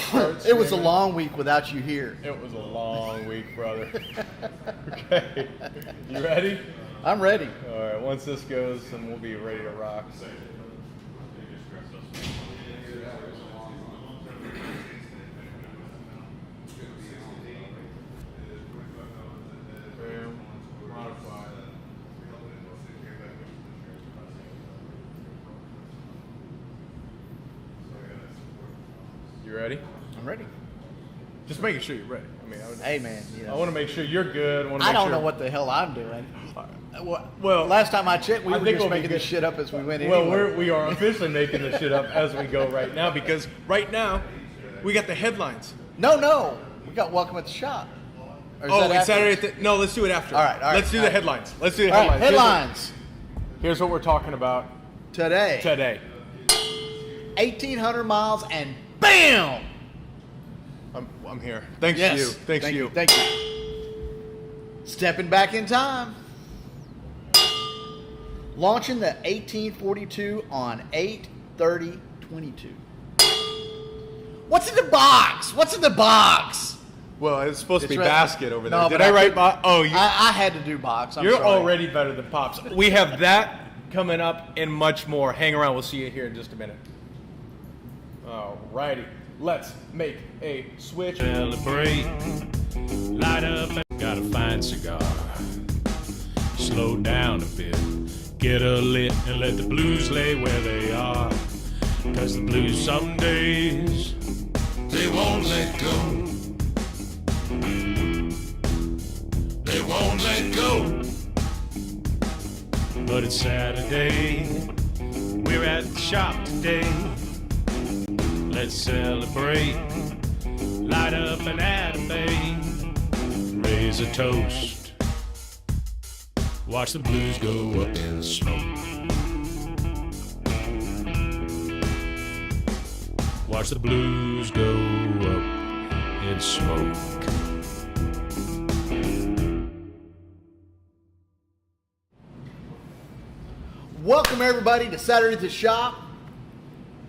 start It was a screaming. long week without you here. It was a long week, brother. Okay. You ready? I'm ready. All right. Once this goes, then we'll be ready to rock. You ready? I'm ready. Just making sure you're ready. Hey, man. I want to make sure you're good. I don't know what the hell I'm doing. Well, Last time I checked, we I were think just we'll be making this good. shit up as we went Well, anyway. we are officially making this shit up as we go right now because right now we got the headlines. No. We got Welcome at the Shop. Or is Oh, that it's Saturday. afterwards? No, let's do it after. All right. Let's do the headlines. Let's do the All right, headlines. headlines. Here's what we're talking about Today. 1,800 miles and BAM! I'm here. Thanks to you. Thanks to you. Thank you. Stepping back in time. Launching the 1842 on 8/30/22. What's in the box? What's in the box? Well, it's supposed to be It's right- basket over there. No, Did but I write couldn't- box? Oh, I had to do box. I'm you're sorry. already better than Pops. We have that coming up and much more. Hang around. We'll see you here in just a minute. All righty. Let's make a switch. Celebrate, light up, got a fine cigar. Slow down a bit, get a lit, and let the blues lay where they are. 'Cause the blues some days, they won't let go. They won't let go. But it's Saturday, we're at the shop today. Let's celebrate, light up an atabay, raise a toast, watch the blues go up in smoke. Watch the blues go up in smoke. Welcome everybody to Saturday at the Shop.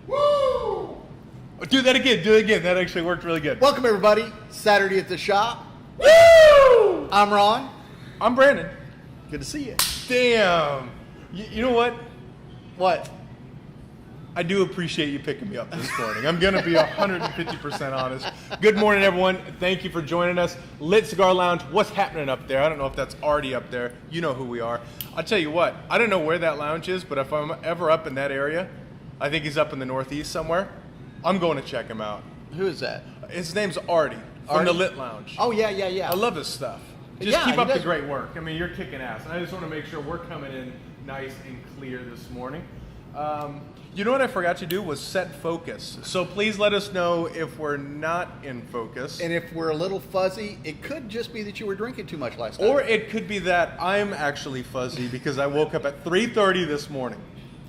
Woo! Do that again. Do it again. That actually worked really good. Welcome everybody, Saturday at the Shop. Woo! I'm Ron. I'm Brandon. Good to see you. Damn. You know what? What? I do appreciate you picking me up this morning. I'm going to be 150% honest. Good morning, everyone. Thank you for joining us. Lit Cigar Lounge, what's happening up there? I don't know if that's already up there. You know who we are. I'll tell you what, I don't know where that lounge is, but if I'm ever up in that area, I think he's up in the Northeast somewhere, I'm going to check him out. Who is that? His name's Artie from Artie? the Lit Lounge. Oh, yeah. I love his stuff. Just Yeah, keep he up the does. great work. I mean, you're kicking ass. And I just want to make sure we're coming in nice and clear this morning. You know what I forgot to do was set focus. So please let us know if we're not in focus. And if we're a little fuzzy, it could just be that you were drinking too much last night. Or it could be that I'm actually fuzzy because I woke up at 3:30 this morning.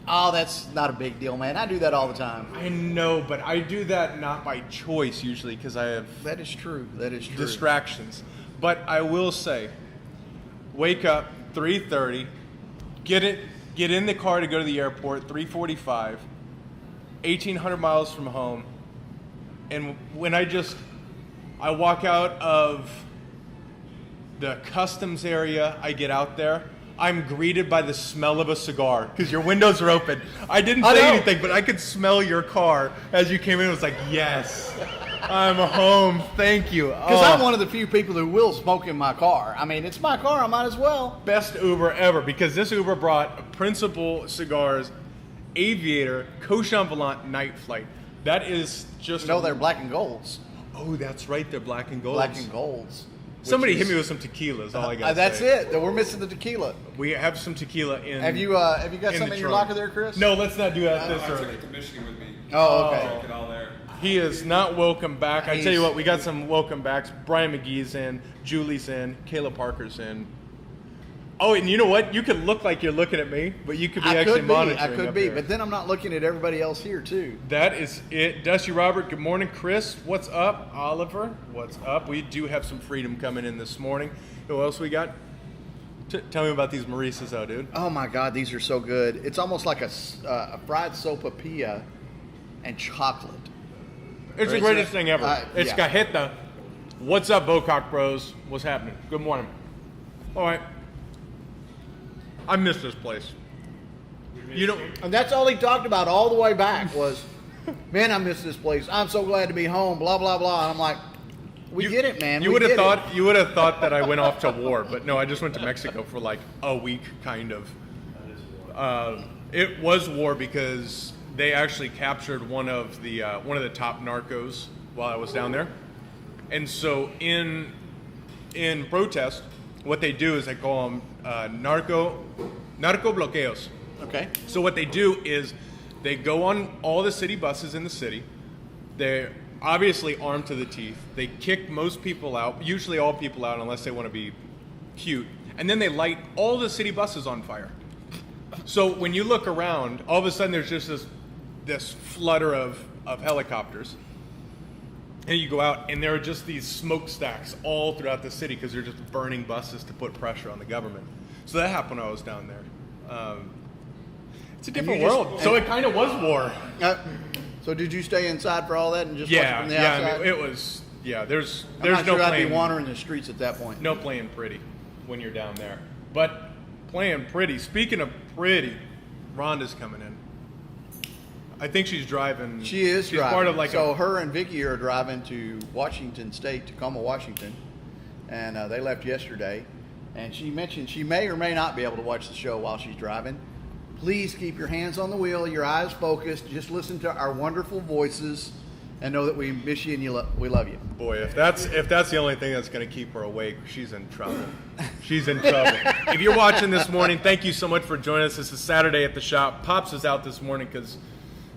Oh, that's not a big deal, man. I do that all the time. I know, but I do that not by choice usually because I have That is true. That is true. distractions. But I will say, wake up 3:30, get in the car to go to the airport 3:45, 1,800 miles from home, and when I walk out of the customs area, I get out there, I'm greeted by the smell of a cigar because your windows are open. I didn't I say know. anything, but I could smell your car as you came in. It was like, yes, I'm home. Thank you. Because I'm one of the few people who will smoke in my car. I mean, it's my car. I might as well. Best Uber ever because this Uber brought Principal Cigars Aviator Cochon Volant Night Flight. That is just No, they're black and golds. Oh, that's right, they're black and gold. Black and golds. Somebody which hit is- me with some tequilas. All I got. That's it. We're missing the tequila. We have some tequila in. Have you got in some the in your trunk. locker there, Chris? No, let's not do that this I took early. it to Michigan with me. Oh, okay. Took it all there. He is not welcome back. I tell you He's- what, we got some welcome backs. Brian McGee's in, Julie's in, Kayla Parker's in. Oh, and you know what? You could look like you're looking at me, but you could be actually monitoring. I could up be, here. but then I'm not looking at everybody else here too. That is it. Dusty Robert, good morning. Chris, what's up? Oliver, what's up? We do have some freedom coming in this morning. Who else we got? Tell me about these Maurices, though, dude. Oh my God, these are so good. It's almost like a fried sopapilla and chocolate. It's the greatest thing ever. It's yeah. Cajeta. What's up, Bocock Bros? What's happening? Good morning. All right. I miss this place. You know, And that's all he talked about all the way back was, man, I miss this place. I'm so glad to be home, blah, blah, blah. And I'm like, we get it, man. You would have thought that I went off to war, but no, I just went to Mexico for like a week, kind of. It was war because they actually captured one of the top narcos while I was down there, and so in protest, what they do is they call them narco bloqueos. Okay. So what they do is they go on all the city buses in the city. They're obviously armed to the teeth. They kick most people out, usually all people out unless they want to be cute. And then they light all the city buses on fire. So when you look around, all of a sudden there's just this flutter of helicopters. And you go out and there are just these smokestacks all throughout the city because they're just burning buses to put pressure on the government. So that happened when I was down there. It's a different world. So it kind of was war. So did you stay inside for all that and just watch it from the outside? I mean, it was. Yeah, there's I'm not no sure I'd playing. be wandering the streets at that point. No playing pretty when you're down there. But playing pretty. Speaking of pretty, Rhonda's coming in. I think she's driving. She is she's driving. Part of like her and Vicky are driving to Washington State, Tacoma, Washington, and they left yesterday. And she mentioned she may or may not be able to watch the show while she's driving. Please keep your hands on the wheel, your eyes focused. Just listen to our wonderful voices, and know that we miss you and we love you. Boy, if that's the only thing that's going to keep her awake, she's in trouble. She's in trouble. If you're watching this morning, thank you so much for joining us. This is Saturday at the shop. Pops is out this morning because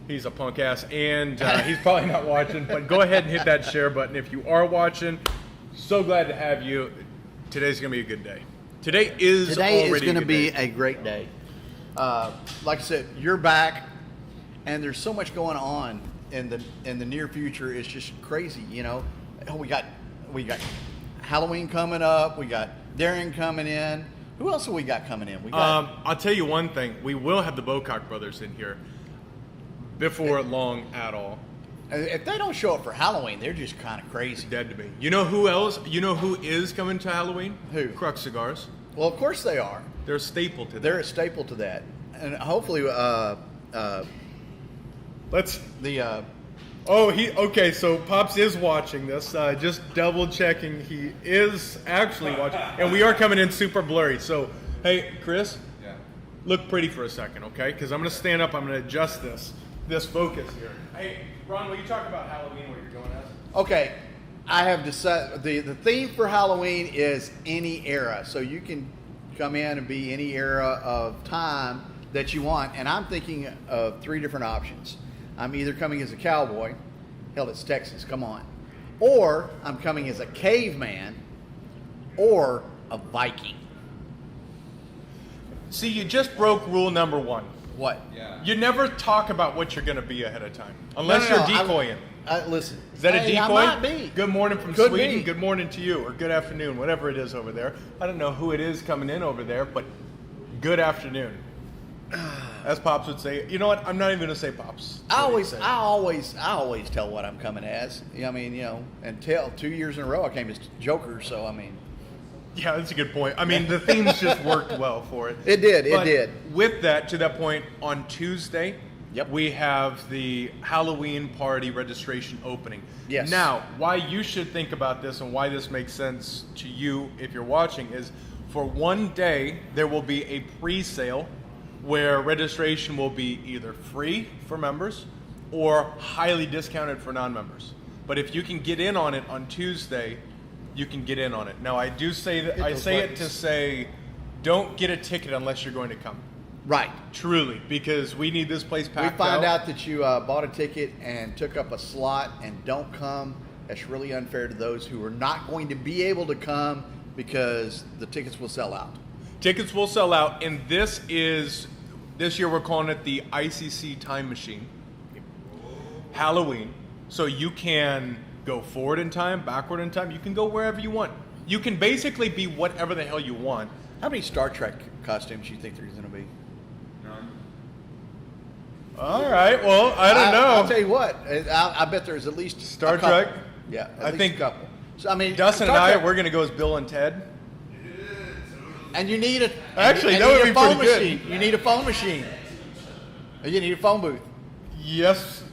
he's a punk ass, and he's probably not watching. But go ahead and hit that share button if you are watching. So glad to have you. Today's going to be a good day. Today is going to be a great day. Like I said, you're back, and there's so much going on in the near future. It's just crazy, you know. We got Halloween coming up. We got Darren coming in. Who else have we got coming in? I'll tell you one thing. We will have the Bocock brothers in here before long at all. If they don't show up for Halloween, they're just kind of crazy. Dead to me. You know who else? You know who is coming to Halloween? Who? Crux Cigars. Well, of course they are. They're a staple to that. They're a staple to that, and hopefully, let's. The. Okay. So Pops is watching this. Just double checking, he is actually watching, and we are coming in super blurry. So, hey, Chris. Yeah. Look pretty for a second, okay? Because I'm going to stand up. I'm going to adjust this focus here. Hey, Ron, will you talk about Halloween? What you're going as? Okay, I have decided the theme for Halloween is any era, so you can come in and be any era of time that you want. And I'm thinking of 3 different options. I'm either coming as a cowboy, hell, it's Texas, come on, or I'm coming as a caveman, or a Viking. See, you just broke rule number 1. What? Yeah. You never talk about what you're going to be ahead of time, unless you're decoying. Listen. Is that a decoy? I might be. Good morning from Could Sweden. be. Good morning to you, or good afternoon, whatever it is over there. I don't know who it is coming in over there, but good afternoon. As Pops would say. You know what? I'm not even going to say Pops. I always tell what I'm coming as. I mean, you know, until 2 years in a row I came as Joker. So I mean, Yeah, that's a good point. I mean, the themes just worked well for it. It did. But It did. With that, to that point, on Tuesday, Yep. we have the Halloween party registration opening. Yes. Now, why you should think about this and why this makes sense to you if you're watching is for one day, there will be a pre-sale where registration will be either free for members or highly discounted for non-members. But if you can get in on it on Tuesday, you can get in on it. Now, I do say that I say it to say, don't get a ticket unless you're going to come. Right. Truly, because we need this place We packed find out that you bought a ticket and took up a slot and don't come. That's really unfair to those who are not going to be able to come because the tickets will sell out. Tickets will sell out, and this year we're calling it the ICC Time Machine. Halloween. So you can go forward in time, backward in time. You can go wherever you want. You can basically be whatever the hell you want. How many Star Trek costumes do you think there's going to be? None. All right. Well, I don't know. I'll tell you what. I bet there's at least Star a couple. Trek? Yeah, I think a couple. So I mean, Dustin and Star I, Trek- we're going to go as Bill and Ted. And you need a Actually, and that you would need be a phone pretty good. machine. You need a phone machine. You need a phone booth. Yes,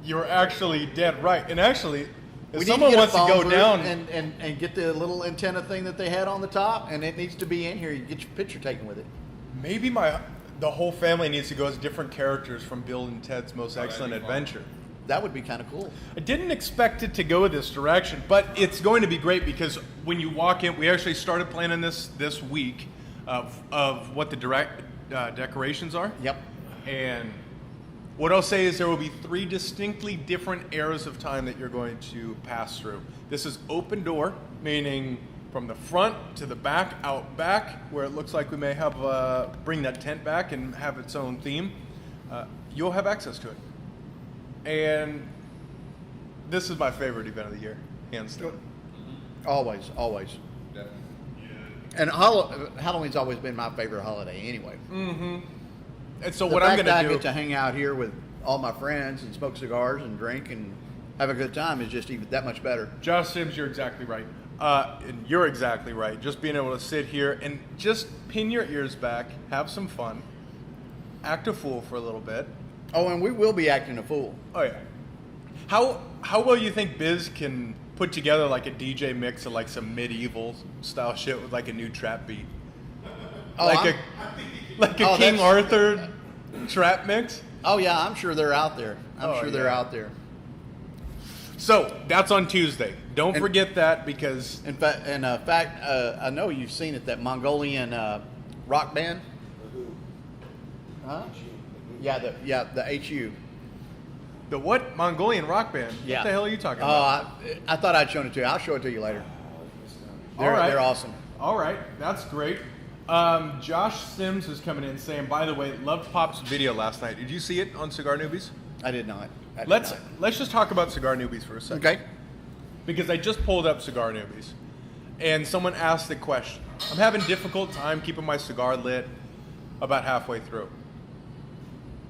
you're actually dead right. And actually, if We need someone to get wants a to phone go booth down, and get the little antenna thing that they had on the top, and it needs to be in here. You get your picture taken with it. maybe the whole family needs to go as different characters from Bill and Ted's Most Excellent Adventure. That would be kind of cool. I didn't expect it to go this direction, but it's going to be great because when you walk in, we actually started planning this week of what the decorations are. Yep. And what I'll say is there will be 3 distinctly different eras of time that you're going to pass through. This is open door, meaning from the front to the back, out back, where it looks like we may have bring that tent back and have its own theme. You'll have access to it. And this is my favorite event of the year, hands down. Always. And Halloween's always been my favorite holiday anyway. Mm-hmm. And so The what I'm fact going that to I do... get to hang out here with all my friends and smoke cigars and drink and have a good time is just even that much better. Josh Sims, you're exactly right. And you're exactly right. Just being able to sit here and just pin your ears back, have some fun, act a fool for a little bit. Oh, and we will be acting a fool. Oh yeah. How well you think Biz can put together like a DJ mix of like some medieval style shit with like a new trap beat? Oh, like a Oh, King that's- Arthur trap mix? Oh yeah, I'm sure they're out there. They're yeah. out there. So that's on Tuesday. Don't forget that because In fact, I know you've seen it. That Mongolian rock band. Huh? Yeah, the HU. the what? Mongolian rock band? Yeah. What the hell are you talking Oh, about? I thought I'd shown it to you. I'll show it to you later. All right. They're awesome. All right, that's great. Josh Sims is coming in saying, by the way, loved Pop's video last night. Did you see it on Cigar Newbies? I did not. Let's just talk about Cigar Newbies for a second. Okay. Because I just pulled up Cigar Newbies, and someone asked the question. I'm having a difficult time keeping my cigar lit about halfway through.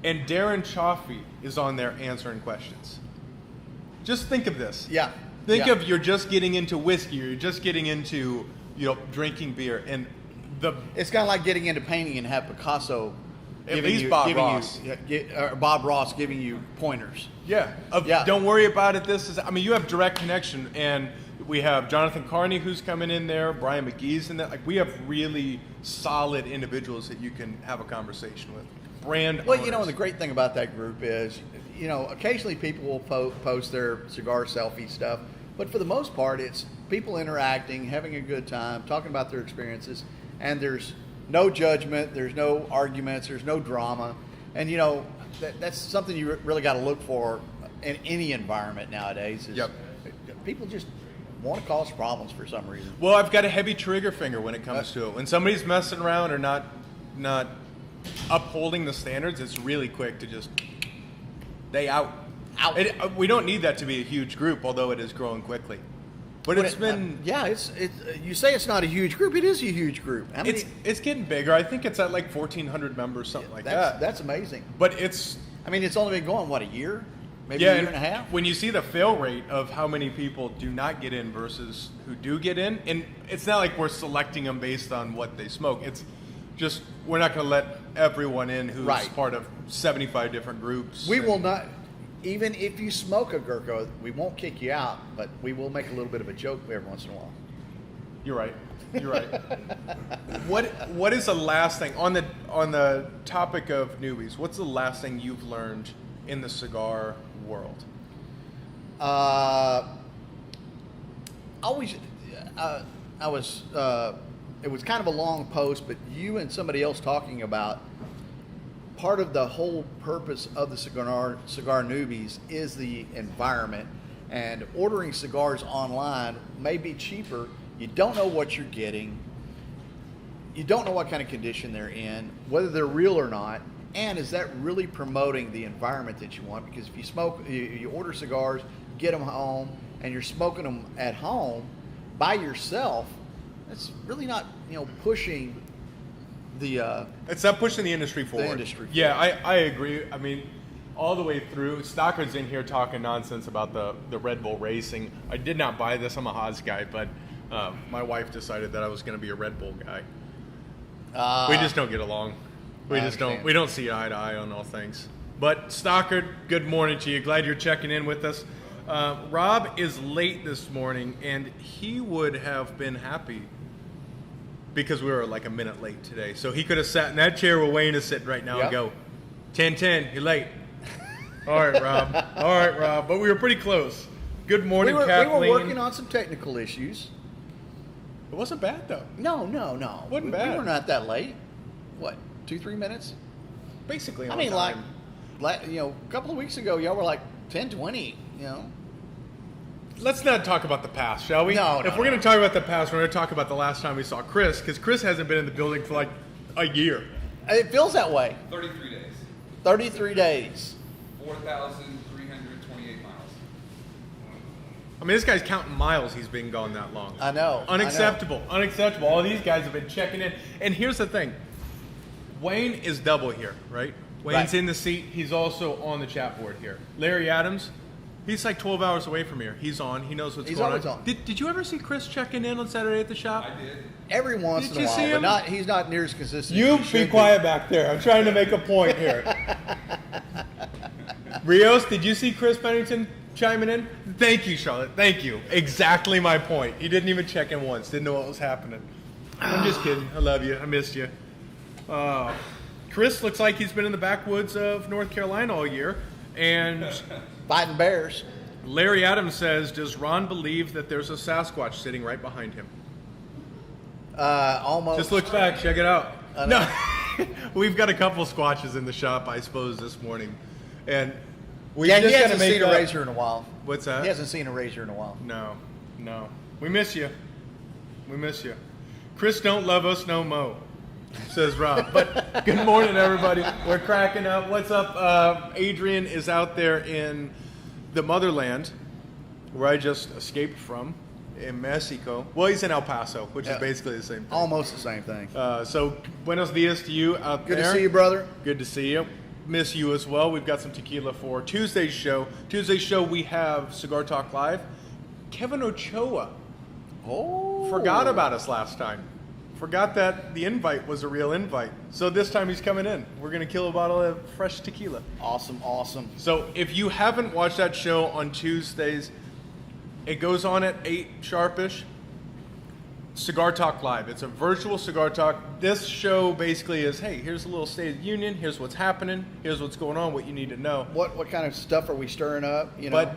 And Darren Chaffee is on there answering questions. Just think of this. Yeah. Think Yeah. of you're just getting into whiskey, or you're just getting into drinking beer, and It's kind of like getting into painting and have Picasso At least Bob Ross. Bob Ross giving you pointers. Yeah. Yeah. Don't worry about it. You have direct connection, and we have Jonathan Carney who's coming in there, Brian McGee's in there. Like, we have really solid individuals that you can have a conversation with. Brand Well, owners. the great thing about that group is, occasionally people will post their cigar selfie stuff, but for the most part, it's people interacting, having a good time, talking about their experiences, and there's no judgment, there's no arguments, there's no drama, and that's something you really got to look for in any environment nowadays. Is Yep. People just want to cause problems for some reason. Well, I've got a heavy trigger finger when it comes to it. When somebody's messing around or not upholding the standards, it's really quick to just they out. We don't need that to be a huge group, although it is growing quickly. But it's been it's you say it's not a huge group. It is a huge group. How many? it's getting bigger. I think it's at like 1,400 members, something like that. That's amazing. But it's It's only been going a year, maybe a year and a half. When you see the fail rate of how many people do not get in versus who do get in, and it's not like we're selecting them based on what they smoke. It's just we're not going to let everyone in who's Right. part of 75 different groups. We will not. Even if you smoke a Gurkha, we won't kick you out, but we will make a little bit of a joke every once in a while. You're right. You're right. What is the last thing on the topic of newbies? What's the last thing you've learned in the cigar world? It was kind of a long post, but you and somebody else talking about part of the whole purpose of the cigar newbies is the environment, and ordering cigars online may be cheaper. You don't know what you're getting. You don't know what kind of condition they're in, whether they're real or not, and is that really promoting the environment that you want? Because if you smoke, you order cigars, get them home, and you're smoking them at home by yourself, that's really not pushing the It's not pushing the industry forward. industry Yeah, I agree. all the way through. Stockard's in here talking nonsense about the Red Bull racing. I did not buy this. I'm a Haas guy, but my wife decided that I was going to be a Red Bull guy. We just don't get along. We don't see eye to eye on all things. But Stockard, good morning to you. Glad you're checking in with us. Rob is late this morning, and he would have been happy because we were like a minute late today. So he could have sat in that chair where Wayne is sitting right now and go, 10-10, you're late. All right, Rob. But we were pretty close. Good morning, Kathleen. We were working on some technical issues. It wasn't bad, though. No. Wasn't bad. We were not that late. What, 2-3 minutes? Basically on I mean, time. like, a couple of weeks ago, y'all were like 10-20, Let's not talk about the past, shall we? No. If we're going to talk about the past, we're going to talk about the last time we saw Chris, because Chris hasn't been in the building for like a year. It feels that way. 33 days. 33 days. 4,328 miles. I mean, this guy's counting miles. He's been gone that long. I know. Unacceptable. All these guys have been checking in. And here's the thing. Wayne is double here, right? Wayne's in the seat. He's also on the chat board here. Larry Adams, he's like 12 hours away from here. He's on. He knows what's going on. He's always on. Did you ever see Chris checking in on Saturday at the shop? I did. Every once Did in a you while, see him? but he's not near as consistent. You as he should be quiet back there. I'm trying to make a point here. Rios, did you see Chris Pennington chiming in? Thank you, Charlotte. Thank you. Exactly my point. He didn't even check in once. Didn't know what was happening. I'm just kidding. I love you. I missed you. Chris looks like he's been in the backwoods of North Carolina all year. And Fighting bears. Larry Adams says, does Ron believe that there's a Sasquatch sitting right behind him? Almost. Just look back. Check it out. No. We've got a couple squatches in the shop, I suppose, this morning. And we He just hasn't make seen a razor in a while. What's that? He hasn't seen a razor in a while. No. We miss you. Chris don't love us no mo, says Rob. But good morning, everybody. We're cracking up. What's up? Adrian is out there in the motherland, where I just escaped from, in Mexico. Well, he's in El Paso, which is basically the same thing. Almost the same thing. So, buenos dias to you out there. Good to see you, brother. Good to see you. Miss you as well. We've got some tequila for Tuesday's show. Tuesday's show, we have Cigar Talk Live. Kevin Ochoa forgot about us last time. Forgot that the invite was a real invite. So this time he's coming in. We're going to kill a bottle of fresh tequila. Awesome. So if you haven't watched that show on Tuesdays, it goes on at 8 sharpish. Cigar Talk Live. It's a virtual cigar talk. This show basically is, hey, here's a little State of the Union. Here's what's happening. Here's what's going on. What you need to know. What kind of stuff are we stirring up? But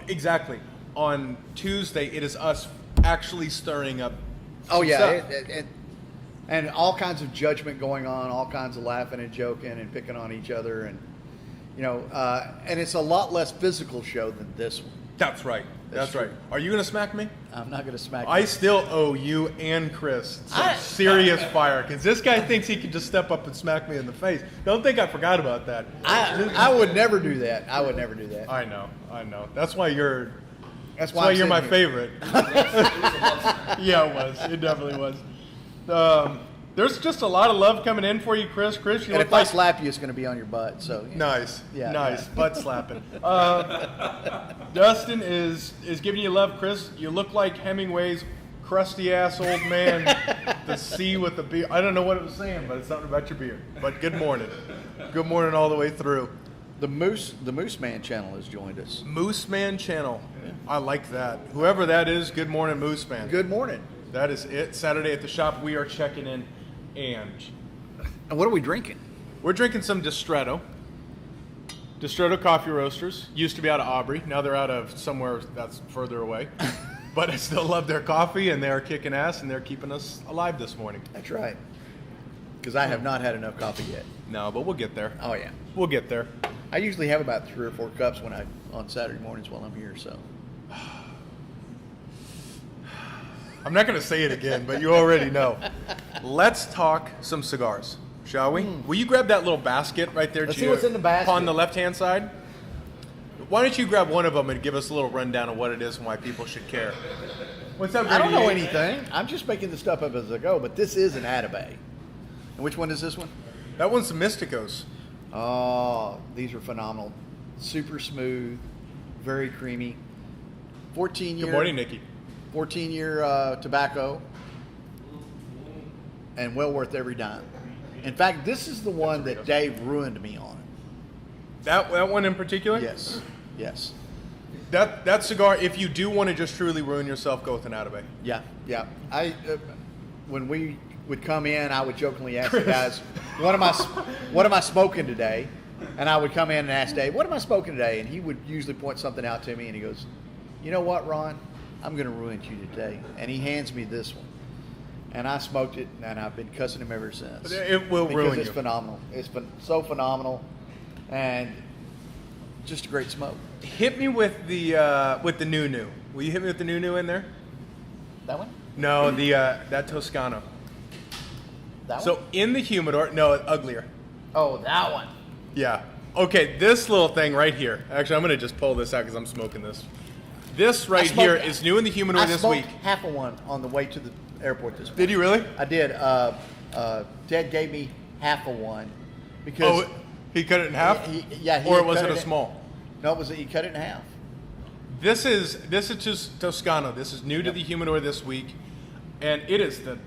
exactly on Tuesday, it is us actually stirring up. Stuff. And all kinds of judgment going on, all kinds of laughing and joking and picking on each other, and and it's a lot less physical show than this one. That's right. That's right. Are you going to smack me? I'm not going to smack I you. still owe you and Chris some serious fire, because this guy thinks he can just step up and smack me in the face. Don't think I forgot about that. I would never do that. I I know. That's why you're I'm you're my sitting here. favorite. Yeah, it was. It definitely was. There's just a lot of love coming in for you, Chris. Chris, you And look if I like slap you, it's going to be on your butt. So nice. Yeah, nice. yeah. Butt slapping. Dustin is giving you love, Chris. You look like Hemingway's crusty ass old man. The sea with the beard. I don't know what it was saying, but it's something about your beard. But good morning. Good morning all the way through. the Moose Man channel has joined us. Moose Man channel. I like that. Whoever that is, good morning, Moose Man. Good morning. That is it. Saturday at the shop, we are checking in, and What are we drinking? we're drinking some Distretto. Distretto Coffee Roasters. Used to be out of Aubrey. Now they're out of somewhere that's further away. But I still love their coffee, and they're kicking ass, and they're keeping us alive this morning. That's right. Because I have not had enough coffee yet. No, but we'll get there. Oh yeah. We'll get there. I usually have about 3 or 4 cups on Saturday mornings while I'm here. So I'm not going to say it again, but you already know. Let's talk some cigars, shall we? Will you grab that little basket right there? Let's see what's in the basket. On the left-hand side. Why don't you grab one of them and give us a little rundown of what it is and why people should care? What's up, I don't know Grady? anything. I'm just making the stuff up as I go. But this is an Atabay. And which one is this one? That one's the Mysticos. Oh, these are phenomenal. Super smooth, very creamy. 14-year. Good morning, Nikki. 14-year tobacco, and well worth every dime. In fact, this is the one that Dave ruined me on. That one in particular? Yes, yes. That cigar, if you do want to just truly ruin yourself, go with an Atabey. Yeah, yeah. When we would come in, I would jokingly ask the guys, what am I smoking today? And I would come in and ask Dave, what am I smoking today? And he would usually point something out to me, and he goes, you know what, Ron? I'm going to ruin you today. And he hands me this one. And I smoked it, and I've been cussing him ever since. It will ruin you. Because it's phenomenal. It's been so phenomenal, and just a great smoke. Hit me with the new. Will you hit me with the new in there? That one? No, that Toscano. That one? So in the humidor, no, uglier. Oh, that one. Yeah. Okay, this little thing right here. Actually, I'm going to just pull this out because I'm smoking this. This right here is new in the humidor this week. I smoked half of one on the way to the airport this week. Did you really? I did. Ted gave me half of one because he cut it in half. Or was it a small? No, he cut it in half. This is just Toscano. This is new to the humidor this week, and it is the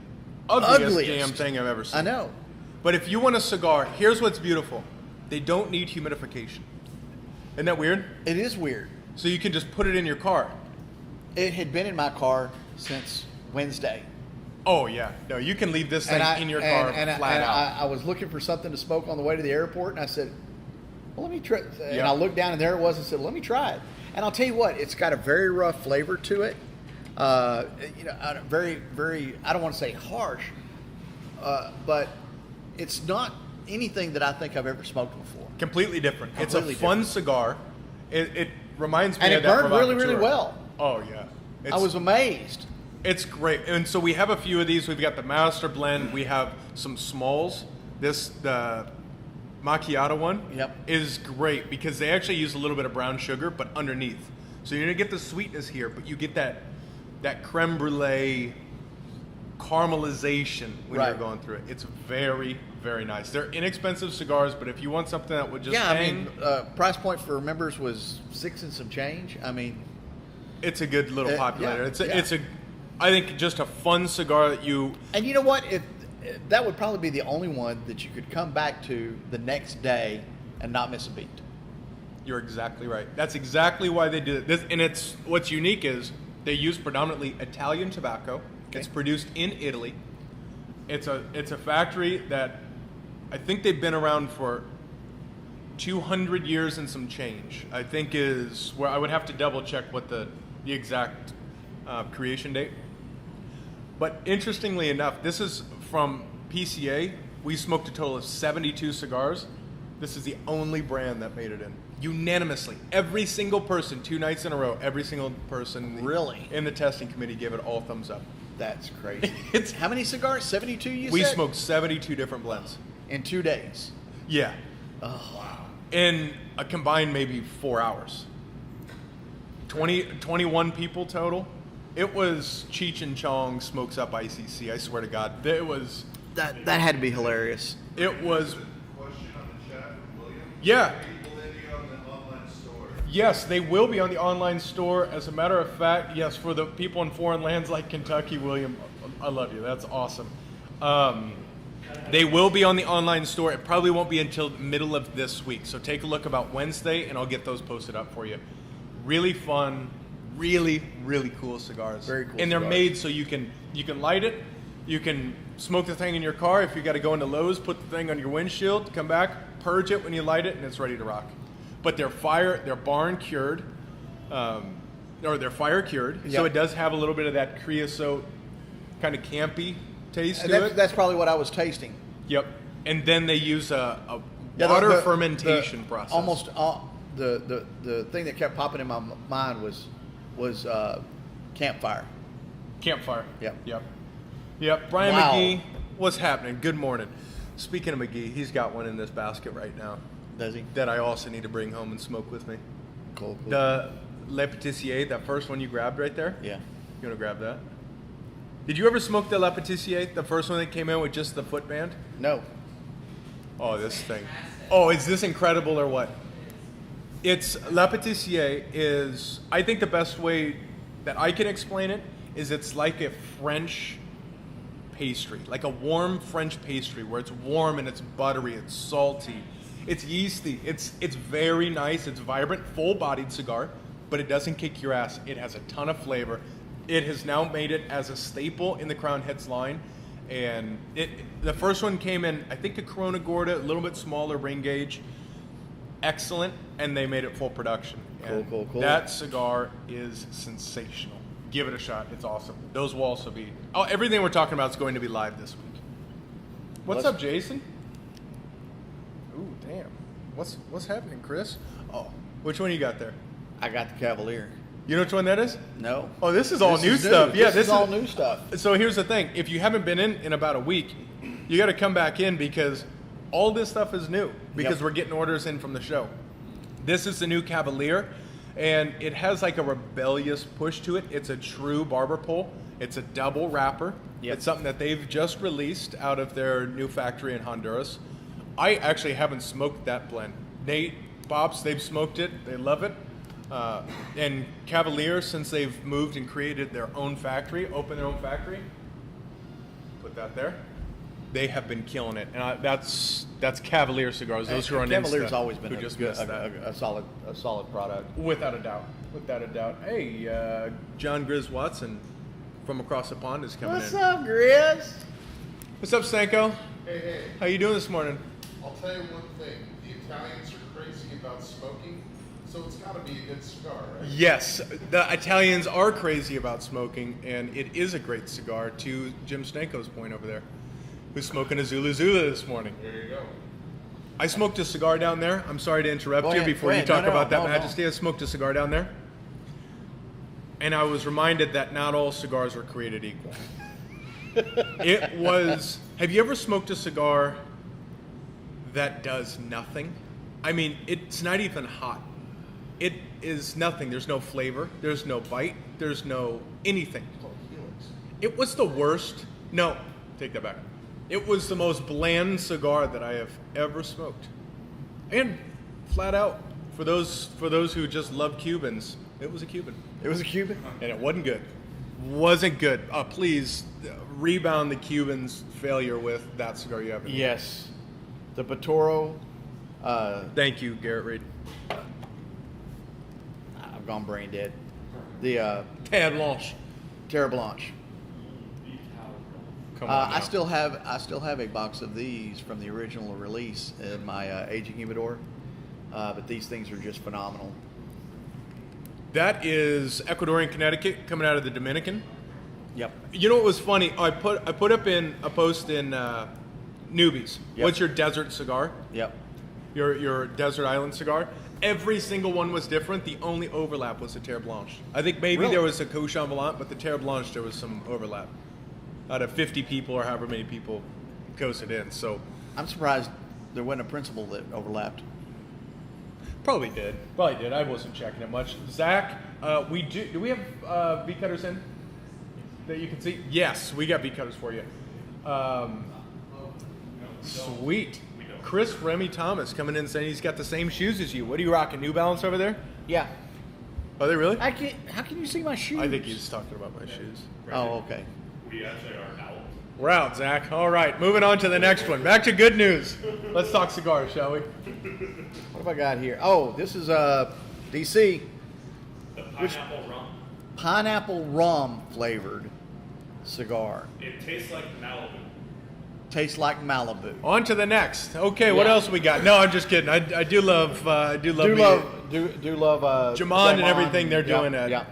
ugliest damn thing I've ever seen. I know. But if you want a cigar, here's what's beautiful: they don't need humidification. Isn't that weird? It is weird. So you can just put it in your car. It had been in my car since Wednesday. Oh yeah, no, you can leave this thing in your car flat out. I was looking for something to smoke on the way to the airport, and I said, well, let me try. And Yeah. I looked down, and there it was, and said, let me try it. And I'll tell you what, it's got a very rough flavor to it. Very, very, I don't want to say harsh, but it's not anything that I think I've ever smoked before. Completely different. It's a Completely fun different. cigar. It reminds me And of it that burned really, provocateur. really well. Oh yeah. I was amazed. It's great. And so we have a few of these. We've got the Master Blend. We have some smalls. The macchiato one is great because they actually use a little bit of brown sugar, but underneath. So you're going to get the sweetness here, but you get that creme brulee caramelization when you're going through it. It's very, very nice. They're inexpensive cigars, but if you want something that would just hang, price point for members was $6 and some change. I mean, it's a good little populator. Yeah, it's I think just a fun cigar that you. And you know what? That would probably be the only one that you could come back to the next day and not miss a beat. You're exactly right. That's exactly why they did it. And it's what's unique is they use predominantly Italian tobacco. Okay. It's produced in Italy. It's a factory that I think they've been around for 200 years and some change. I think is where I would have to double check what the exact creation date. But interestingly enough, this is from PCA. We smoked a total of 72 cigars. This is the only brand that made it in. Unanimously. Every single person, 2 nights in a row, every single person in the testing committee gave it all thumbs up. That's crazy. How many cigars? 72 you said? We smoked 72 different blends. In 2 days? Yeah. Oh, wow. In a combined maybe 4 hours. 21 people total. It was Cheech and Chong smokes up ICC. I swear to God. It was... That had to be hilarious. It was... Question on the chat from William. Yeah. Will they be on the online store? Yes, they will be on the online store. As a matter of fact, yes, for the people in foreign lands like Kentucky, William, I love you. That's awesome. They will be on the online store. It probably won't be until the middle of this week. So take a look about Wednesday, and I'll get those posted up for you. Really fun, really, really cool cigars. Very cool. And they're cigars. made so you can light it. You can smoke the thing in your car. If you got to go into Lowe's, put the thing on your windshield, come back, purge it when you light it, and it's ready to rock. But they're barn cured, or they're fire cured. Yep. So it does have a little bit of that creosote kind of campy taste to it. That's probably what I was tasting. Yep. And then they use a water fermentation process. Almost the thing that kept popping in my mind was campfire. Campfire. Yep. Yep. Brian Wow. McGee, what's happening? Good morning. Speaking of McGee, he's got one in this basket right now. Does he? That I also need to bring home and smoke with me. Cool. The Le Patissier, that first one you grabbed right there? Yeah. You want to grab that? Did you ever smoke the Le Patissier, the first one that came in with just the footband? No. Oh, this thing. Oh, is this incredible or what? It's La Pâtissier is, I think the best way that I can explain it is it's like a French pastry, like a warm French pastry where it's warm and it's buttery, it's salty, it's yeasty, it's very nice, it's vibrant, full-bodied cigar, but it doesn't kick your ass. It has a ton of flavor. It has now made it as a staple in the Crown Heads line, and the first one came in, I think, a Corona Gorda, a little bit smaller ring gauge, excellent, and they made it full production. Cool. That cigar is sensational. Give it a shot. It's awesome. Those will also be. Oh, everything we're talking about is going to be live this week. What's up, Jason? Ooh, damn. What's happening, Chris? Oh, which one you got there? I got the Cavalier. You know which one that is? No. Oh, this is all This new is stuff. new. Yeah, this is all new stuff. So here's the thing: if you haven't been in about a week, you got to come back in because all this stuff is new because we're getting orders in from the show. This is the new Cavalier, and it has like a rebellious push to it. It's a true barber pole. It's a double wrapper. Yep. It's something that they've just released out of their new factory in Honduras. I actually haven't smoked that blend. Nate, Bob's, they've smoked it. They love it. And Cavalier, since they've moved and created their own factory, opened their own factory, put that there. They have been killing it, and that's Cavalier cigars. Those who are on Cavalier's Insta always been who just a missed that. solid product. Without a doubt. Hey, John Grizz Watson from across the pond is coming What's in. up, Grizz? What's up, Stanko? Hey, How you doing this morning? I'll tell you one thing. The Italians are crazy about smoking, so it's got to be a good cigar, right? Yes, the Italians are crazy about smoking, and it is a great cigar, to Jim Stanko's point over there, who's smoking a Zulu this morning. There you go. I smoked a cigar down there. I'm sorry to interrupt Go you ahead, before go you ahead. talk No, about that, no. Majesty. I smoked a cigar down there. And I was reminded that not all cigars are created equal. It was... Have you ever smoked a cigar that does nothing? I mean, it's not even hot. It is nothing. There's no flavor. There's no bite. There's no anything. It was the worst. No, take that back. It was the most bland cigar that I have ever smoked. And flat out, for those who just love Cubans, it was a Cuban. It was a Cuban. And it wasn't good. Wasn't good. Please rebound the Cubans' failure with that cigar you have. Yes, the Batoro. Thank you, Garrett Reed. I've gone brain dead. The Tad Blanche. Terre Blanche. Come on. I still have a box of these from the original release in my aging humidor, but these things are just phenomenal. That is Ecuadorian Connecticut coming out of the Dominican. Yep. You know what was funny? I put up in a post in Newbies. Yep. What's your desert cigar? Yep. Your desert island cigar? Every single one was different. The only overlap was the Terre Blanche. I think maybe Really? there was a Cochin Volant, but the Terre Blanche there was some overlap. Out of 50 people or however many people coasted in, so I'm surprised there wasn't a principal that overlapped. probably did. I wasn't checking it much. Zach, we do. Do we have beet cutters in that you can see? Yes, we got beet cutters for you. Sweet. Chris Remy Thomas coming in saying he's got the same shoes as you. What are you rocking? New Balance over there? Yeah. Are they really? How can you see my shoes? I think he's talking about my shoes. Oh, okay. We actually are out. We're out, Zach. All right, moving on to the next one. Back to good news. Let's talk cigars, shall we? What have I got here? Oh, this is DC The pineapple rum. pineapple rum flavored cigar. It tastes like Malibu. Tastes like Malibu. On to the next. Okay, what Yeah. else we got? No, I'm just kidding. I do love Do love Jamon and Jamon, everything they're doing yeah.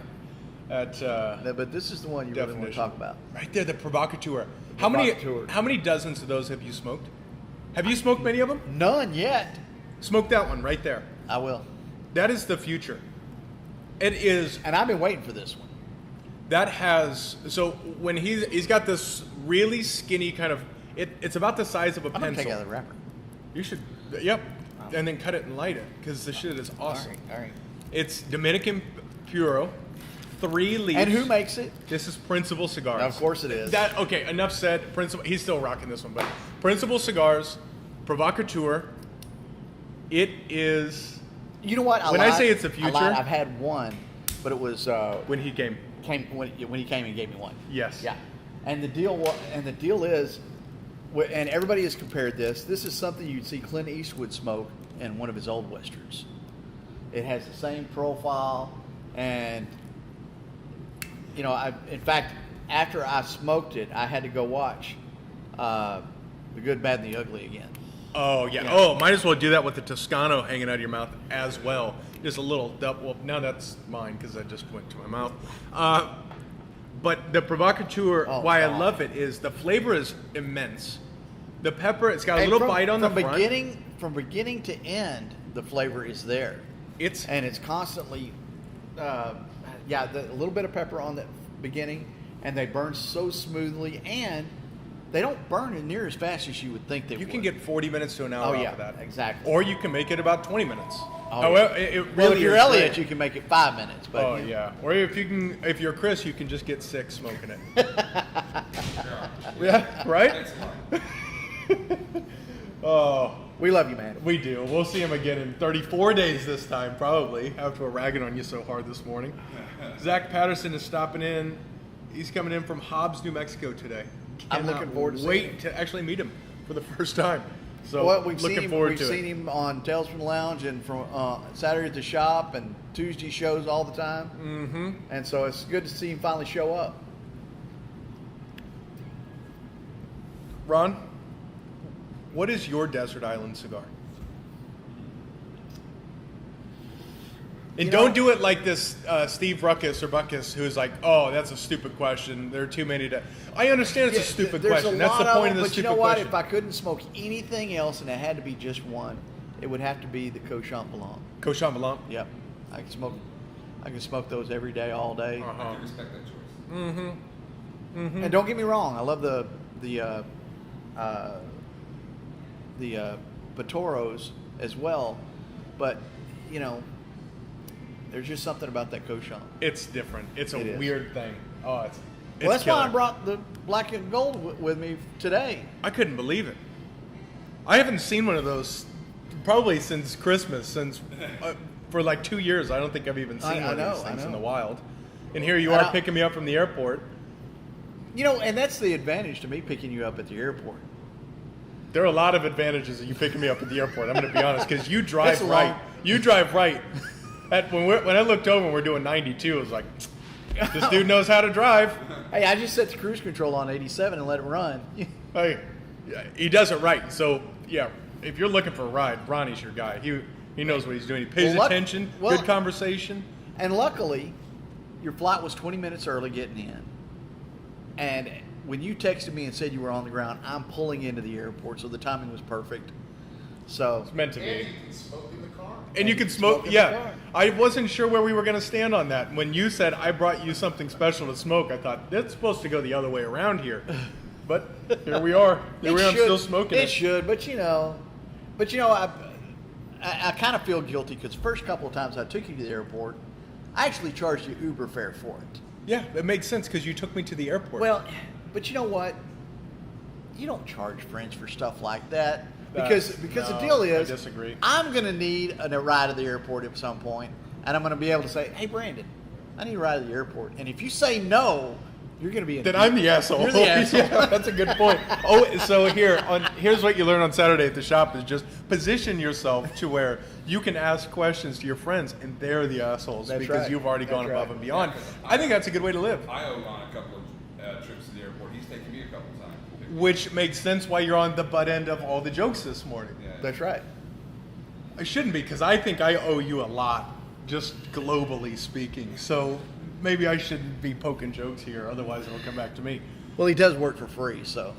at But this is the one you really want to Definition. talk about. right there, the Provocateur. Provocateur. How many dozens of those have you smoked? Have you smoked many of them? None yet. Smoke that one right there. I will. That is the future. It is. And I've been waiting for this one. That has so when he's got this really skinny kind of it's about the size of a I'm gonna pencil. take out the wrapper. You should, yep, and then cut it and light it because the shit is awesome. All right. It's Dominican Puro, 3 leaves. And who makes it? This is Principal Cigars. Of course it is. That okay? Enough said. Principal. He's still rocking this one, but Principal Cigars, Provocateur, It is You know what? When I lied. say it's the future- I lied. I've had one, but it was when he came. when he came and gave me one. Yes. Yeah. And the deal is, and everybody has compared this. This is something you'd see Clint Eastwood smoke in one of his old westerns. It has the same profile, and in fact, after I smoked it, I had to go watch The Good, Bad, and the Ugly again. Oh, yeah. Yeah. Oh, might as well do that with the Toscano hanging out of your mouth as well. Just a little double. Well, now that's mine because I just went to my mouth. But the provocateur, why I love it is the flavor is immense. The pepper, it's got a little bite on the front. From beginning to end, the flavor is there. It's constantly, a little bit of pepper on the beginning, and they burn so smoothly, and they don't burn near as fast as you would think they would. You can get 40 minutes to an hour off of that. Exactly. Or you can make it about 20 minutes. Oh, However, yeah. it really Well, if you're is Elliot, great. you can make it 5 minutes. But Oh yeah. Or if you're Chris, you can just get sick smoking it. Yeah, right? Oh, we love you, man. we do. We'll see him again in 34 days this time, probably, after we're ragging on you so hard this morning. Zach Patterson is stopping in. He's coming in from Hobbs, New Mexico today. I'm Cannot looking forward to seeing wait him. to actually meet him for the first time. So Well, we've looking seen forward we've to seen it. him on Tales from the Lounge and from Saturday at the shop and Tuesday shows all the time. Mm-hmm. And so it's good to see him finally show up. Ron, what is your desert island cigar? And don't do it like this Steve Ruckus or Buckus, who's like, oh, that's a stupid question. There are too many to... I understand it's a stupid There's question. a That's the lot point of the but you stupid know what? question. If I couldn't smoke anything else and it had to be just one, it would have to be the Cochon Blanc. Cochon Blanc? Yep. I can smoke those every day, all day. I can respect that choice. And don't get me wrong, I love the Vitoros as well, but there's just something about that Cochon. It's different. It's a It is. weird thing. Oh, it's Well, that's killer. why I brought the black and gold with me today. I couldn't believe it. I haven't seen one of those probably since Christmas, for like 2 years. I don't think I've even seen I one know, of these I things in know. the wild. And here you And are picking me up from the airport. And that's the advantage to me picking you up at the airport. There are a lot of advantages of you picking me up at the airport. I'm going to be honest, because you drive That's a right. long- You drive right. When I looked over and we're doing 92, I was like, this dude knows how to drive. Hey, I just set the cruise control on 87 and let it run. Hey, he does it right. So yeah, if you're looking for a ride, Ronnie's your guy. He knows what he's doing. He pays Well, attention. well- Good conversation. And luckily, your flight was 20 minutes early getting in. And when you texted me and said you were on the ground, I'm pulling into the airport, so the timing was perfect. So, It's meant to And be. you can smoke in the car. And you can smoke. in the Yeah, car. I wasn't sure where we were going to stand on that. When you said I brought you something special to smoke, I thought that's supposed to go the other way around here. But here we are. Here we are. I'm still smoking It should, but I kind of feel guilty because the first couple of times I took you to the airport, I actually charged you Uber fare for it. Yeah, it makes sense because you took me to the airport. Well, but you know what? You don't charge friends for stuff like that because the No, deal I is, disagree. I'm going to need a ride to the airport at some point, and I'm going to be able to say, "Hey, Brandon, I need a ride to the airport." And if you say no, you're going to be then I'm the asshole. You're the asshole. Yeah, that's a good point. Oh, so here's what you learn on Saturday at the shop is just position yourself to where you can ask questions to your friends and they're the assholes That's because right. you've already That's gone above right. and beyond. I think that's a good way to live, I owe Ron a couple of trips to the airport. He's taken me a couple of times. which makes sense why you're on the butt end of all the jokes this morning. Yeah. That's right. I shouldn't be because I think I owe you a lot, just globally speaking. So maybe I shouldn't be poking jokes here, otherwise it'll come back to me. Well, he does work for free, so.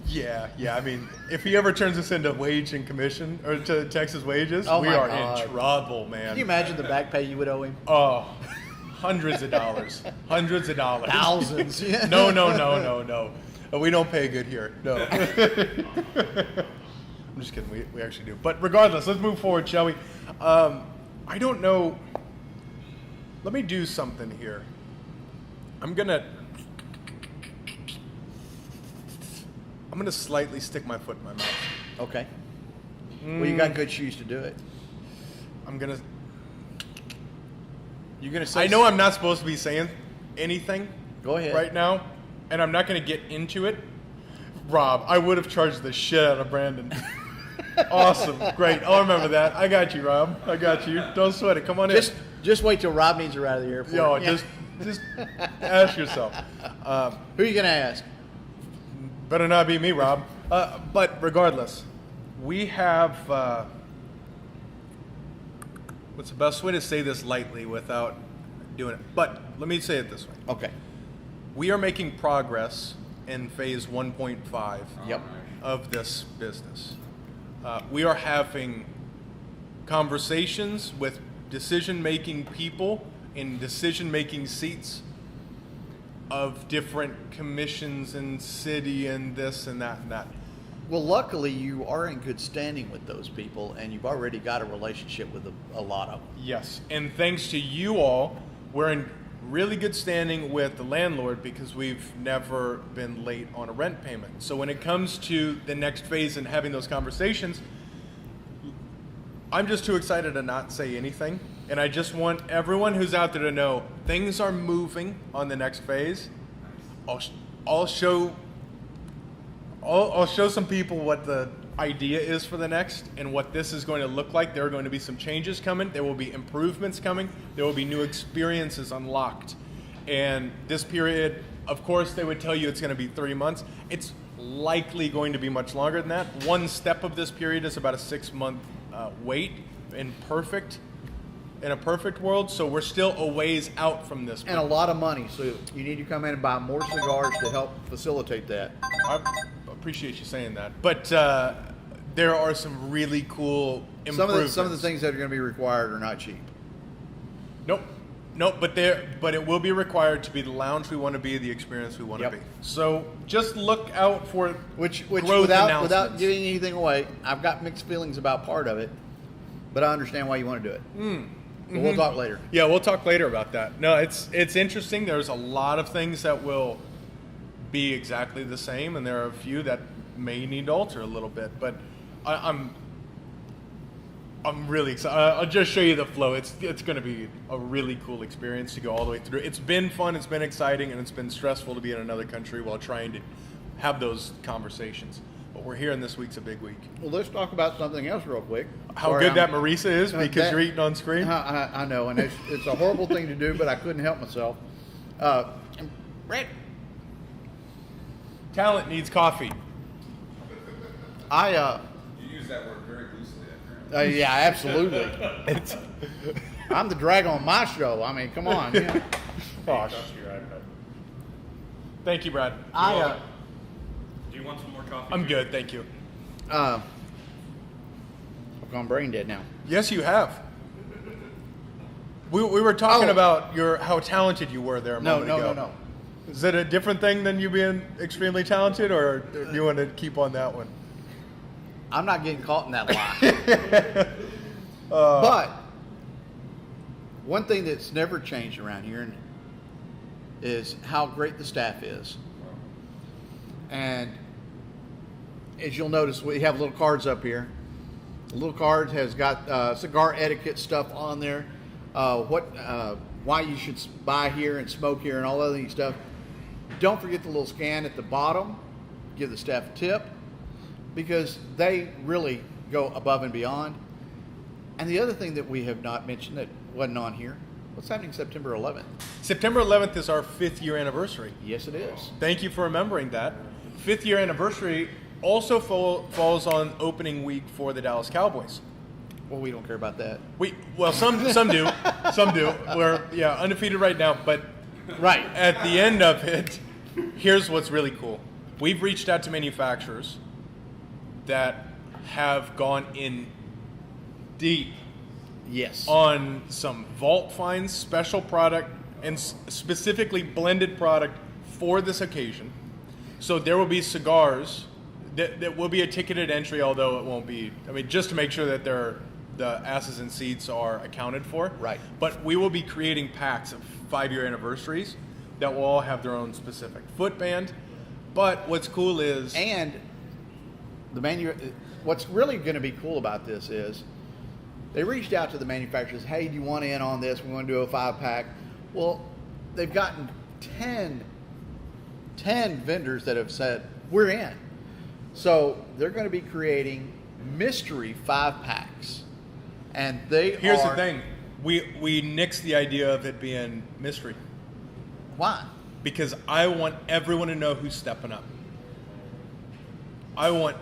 Yeah. I mean, if he ever turns us into wage and commission or to Texas wages, Oh we my are God. in trouble, man. Can you imagine the back pay you would owe him? Oh, hundreds of dollars. Hundreds of dollars. Thousands. Yeah. No. We don't pay good here. No. I'm just kidding. We actually do. But regardless, let's move forward, shall we? I don't know. Let me do something here. I'm gonna slightly stick my foot in my mouth. Okay. Well, you got good shoes to do it. I'm gonna. You're gonna say. I know I'm not supposed to be saying anything. Go ahead. Right now, and I'm not gonna get into it. Rob, I would have charged the shit out of Brandon. Awesome, great. I'll remember that. I got you, Rob. I got you. Don't sweat it. Come on in. Just wait till Rob needs her out of the airport. Yo, Yeah. just ask yourself. Who are you gonna ask? Better not be me, Rob. But regardless, we have. What's the best way to say this lightly without doing it? But let me say it this way. Okay. We are making progress in phase 1.5 Yep. of this business. We are having conversations with decision-making people in decision-making seats of different commissions and city and this and that and that. Well, luckily you are in good standing with those people, and you've already got a relationship with a lot of them. Yes, and thanks to you all, we're in really good standing with the landlord because we've never been late on a rent payment. So when it comes to the next phase and having those conversations, I'm just too excited to not say anything. And I just want everyone who's out there to know things are moving on the next phase. I'll show some people what the idea is for the next and what this is going to look like. There are going to be some changes coming. There will be improvements coming. There will be new experiences unlocked. And this period, of course, they would tell you it's going to be 3 months. It's likely going to be much longer than that. One step of this period is about a 6-month wait in a perfect world. So we're still a ways out from this. And a lot of money, so you need to come in and buy more cigars to help facilitate that. I appreciate you saying that, but there are some really cool improvements. Some of the things that are going to be required are not cheap. Nope, but it will be required to be the lounge we want to be, the experience we want Yep. to be. So just look out for Which growth without announcements. giving anything away, I've got mixed feelings about part of it, but I understand why you want to do it. But we'll talk later. Yeah, we'll talk later about that. No, it's interesting. There's a lot of things that will be exactly the same, and there are a few that may need to alter a little bit. But I'm really excited. I'll just show you the flow. It's going to be a really cool experience to go all the way through. It's been fun. It's been exciting, and it's been stressful to be in another country while trying to have those conversations. But we're here, and this week's a big week. Well, let's talk about something else real quick. How Sorry, good that Marisa is because you're eating on screen. I know, and it's a horrible thing to do, but I couldn't help myself. Brett, Talent needs coffee. You use that word very loosely. yeah, absolutely. I'm the drag on my show. I mean, come on. Yeah. Gosh. Thank you, Brad. Do you want some more coffee? I'm good, thank you. I've gone brain dead now. Yes, you have. We were talking Oh. about how talented you were there a moment ago. No. Is it a different thing than you being extremely talented, or do you want to keep on that one? I'm not getting caught in that lie. But one thing that's never changed around here is how great the staff is. And as you'll notice, we have little cards up here. The little card has got cigar etiquette stuff on there. Why you should buy here and smoke here and all that other stuff. Don't forget the little scan at the bottom. Give the staff a tip because they really go above and beyond. And the other thing that we have not mentioned that wasn't on here, what's happening September 11th? September 11th is our 5th year anniversary. Yes, it is. Thank you for remembering that. 5th year anniversary also falls on opening week for the Dallas Cowboys. Well, we don't care about that. Some do. Some do. We're undefeated right now, but Right. at the end of it, here's what's really cool. We've reached out to manufacturers that have gone in deep Yes. on some vault finds, special product, and specifically blended product for this occasion. So there will be cigars that will be a ticketed entry, although it won't be. I mean, just to make sure that the asses and seats are accounted for. Right. But we will be creating packs of 5-year anniversaries that will all have their own specific footband. But what's cool is And what's really going to be cool about this is they reached out to the manufacturers. Hey, do you want in on this? We want to do a 5-pack. Well, they've gotten 10 vendors that have said we're in. So they're going to be creating mystery 5-packs, and Here's the thing: we nixed the idea of it being mystery. Why? Because I want everyone to know who's stepping up. I want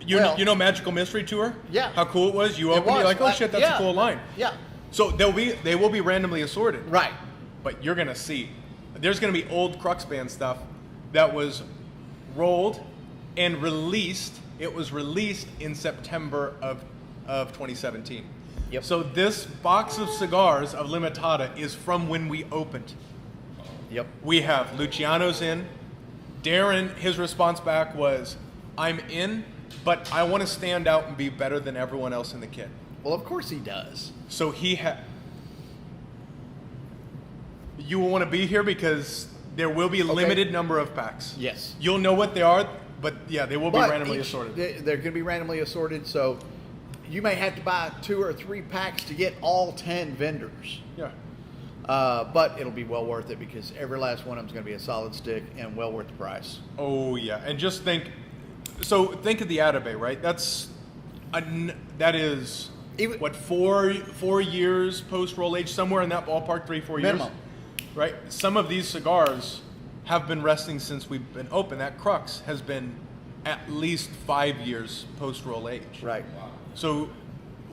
you know Magical Mystery Tour? Yeah. How cool it was. You open, you're like, oh shit, that's a cool line. Yeah. So they will be randomly assorted. Right. But you're gonna see. There's gonna be old Crux Band stuff that was rolled and released. It was released in September of 2017. Yep. So this box of cigars of Limitada is from when we opened. Yep. We have Luciano's in. Darren, his response back was, I'm in, but I want to stand out and be better than everyone else in the kit. Well, of course he does. So you will want to be here because there will be a limited number of packs. Yes. You'll know what they are, but yeah, they will be randomly assorted. They're going to be randomly assorted, so you may have to buy 2 or 3 packs to get all 10 vendors. Yeah. But it'll be well worth it because every last one of them is going to be a solid stick and well worth the price. Oh yeah, and just think of the Atabey, right? That is Even, what 4 years post roll age, somewhere in that ballpark, 3-4 years, minimum. Right? Some of these cigars have been resting since we've been open. That Crux has been at least 5 years post roll age. Right. So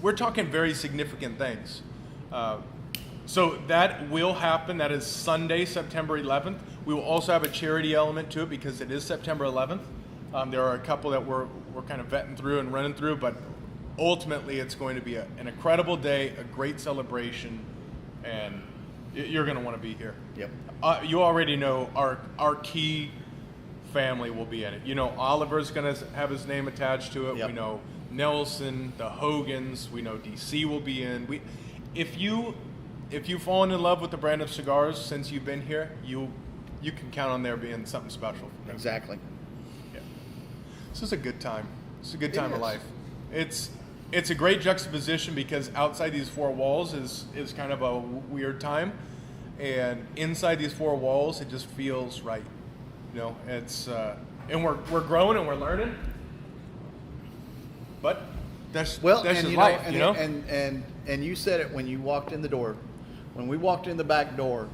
we're talking very significant things. So that will happen. That is Sunday, September 11th. We will also have a charity element to it because it is September 11th. There are a couple that we're kind of vetting through and running through, but ultimately it's going to be an incredible day, a great celebration, and you're going to want to be here. Yep. You already know our key family will be in it. You know, Oliver's going to have his name attached to it. Yep. We know Nelson, the Hogans. We know DC will be in. If you've fallen in love with the brand of cigars since you've been here, you can count on there being something special. Exactly. Yeah. This is a good time. It's a good time of is. life. It's a great juxtaposition because outside these 4 walls is kind of a weird time, and inside these 4 walls it just feels right. You know, it's and we're growing and we're learning, but that's just life. And you said it when you walked in the door. When we walked in the back door,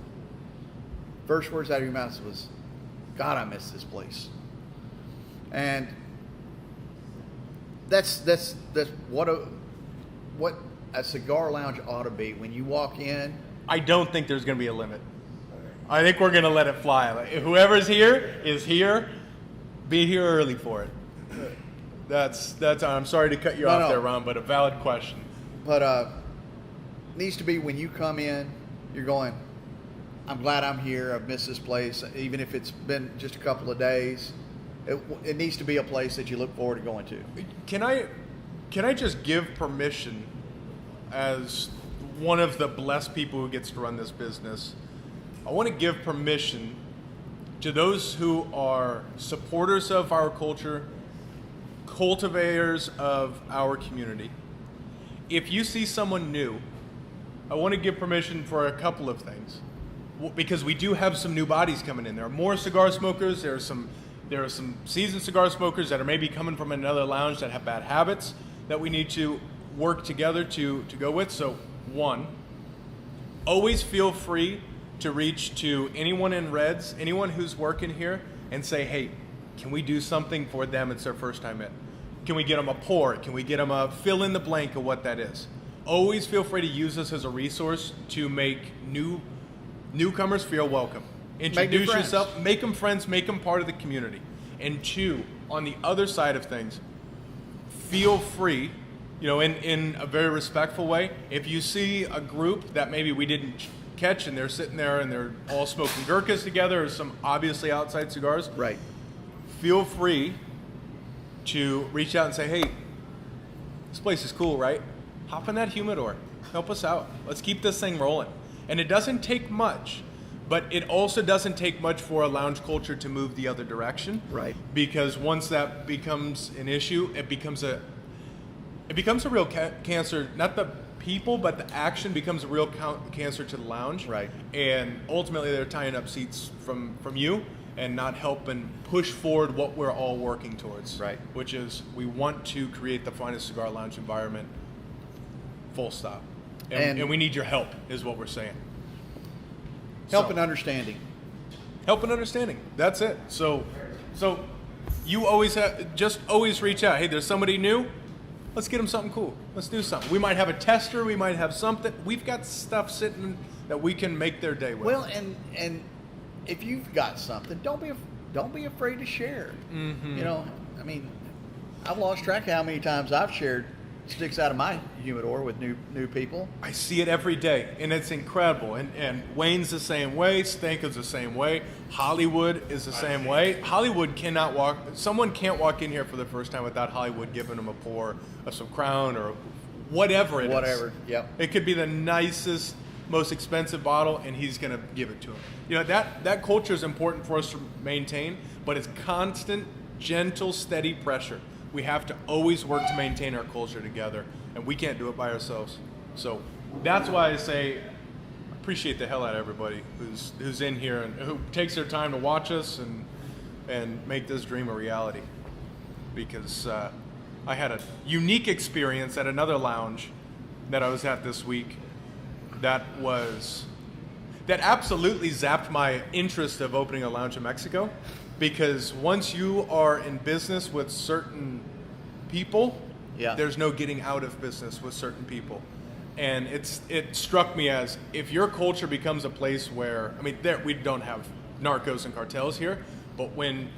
first words out of your mouth was, God, I miss this place. And that's what a cigar lounge ought to be. When you walk in, I don't think there's going to be a limit. I think we're going to let it fly. Like, whoever's here is here. Be here early for it. That's. I'm sorry to cut you off there, Ron, but a valid question. But needs to be when you come in, you're going, I'm glad I'm here. I've missed this place, even if it's been just a couple of days. It needs to be a place that you look forward to going to. Can I just give permission, as one of the blessed people who gets to run this business, I want to give permission to those who are supporters of our culture, cultivators of our community. If you see someone new, I want to give permission for a couple of things, because we do have some new bodies coming in. There are more cigar smokers. There are some seasoned cigar smokers that are maybe coming from another lounge that have bad habits that we need to work together to go with. So, one, always feel free to reach to anyone in Reds, anyone who's working here, and say, hey, can we do something for them? It's their first time in. Can we get them a pour? Can we get them a fill in the blank of what that is? Always feel free to use this as a resource to make newcomers feel welcome. Introduce yourself, make them friends, make them part of the community. And 2, on the other side of things, feel free, in a very respectful way, if you see a group that maybe we didn't catch and they're sitting there and they're all smoking Gurkhas together or some obviously outside cigars, right? Feel free to reach out and say, hey, this place is cool, right? Hop in that humidor. Help us out. Let's keep this thing rolling. And it doesn't take much, but it also doesn't take much for a lounge culture to move the other direction. Right. Because once that becomes an issue, it becomes it becomes a real cancer. Not the people, but the action becomes a real cancer to the lounge. Right. And ultimately, they're tying up seats from you and not helping push forward what we're all working towards. Right. Which is we want to create the finest cigar lounge environment. Full stop. And we need your help, is what we're saying. Help and understanding. Help and understanding. That's it. So you always always reach out. Hey, there's somebody new. Let's get them something cool. Let's do something. We might have a tester. We might have something. We've got stuff sitting that we can make their day with. Well, and if you've got something, don't be afraid to share. Mm-hmm. You know, I mean, I've lost track of how many times I've shared sticks out of my humidor with new people. I see it every day, and it's incredible. And Wayne's the same way. Stank is the same way. Hollywood is the same way. Hollywood cannot walk. Someone can't walk in here for the first time without Hollywood giving them a pour of some Crown or whatever it is. Whatever. Yep. It could be the nicest, most expensive bottle, and he's going to give it to him. You know, that culture is important for us to maintain, but it's constant, gentle, steady pressure. We have to always work to maintain our culture together, and we can't do it by ourselves. So that's why I say appreciate the hell out of everybody who's in here and who takes their time to watch us and make this dream a reality. Because I had a unique experience at another lounge that I was at this week that absolutely zapped my interest of opening a lounge in Mexico. Because once you are in business with certain people, there's no getting out of business with certain people. And it struck me as if your culture becomes a place where, I mean, we don't have narcos and cartels here, but when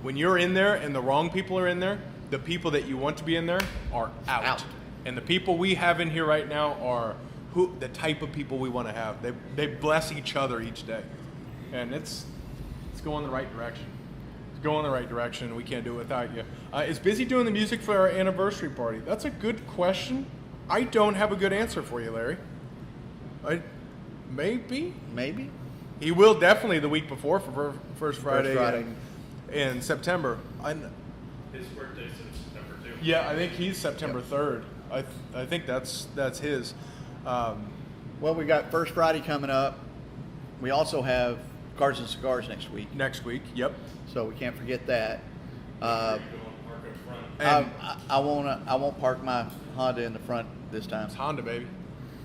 you're in there and the wrong people are in there, the people that you want to be in there are out. And the people we have in here right now are the type of people we want to have. They bless each other each day. And it's going the right direction. Go in the right direction. We can't do it without you. Is Busy doing the music for our anniversary party? That's a good question. I don't have a good answer for you, Larry. Maybe. He will definitely the week before for First Friday. In September. His birthday's in September too. Yeah, I think he's September 3rd. I think that's his. Well, we got First Friday coming up. We also have Cards and Cigars next week. Yep. So we can't forget that. I I won't park my Honda in the front this time. It's Honda, baby.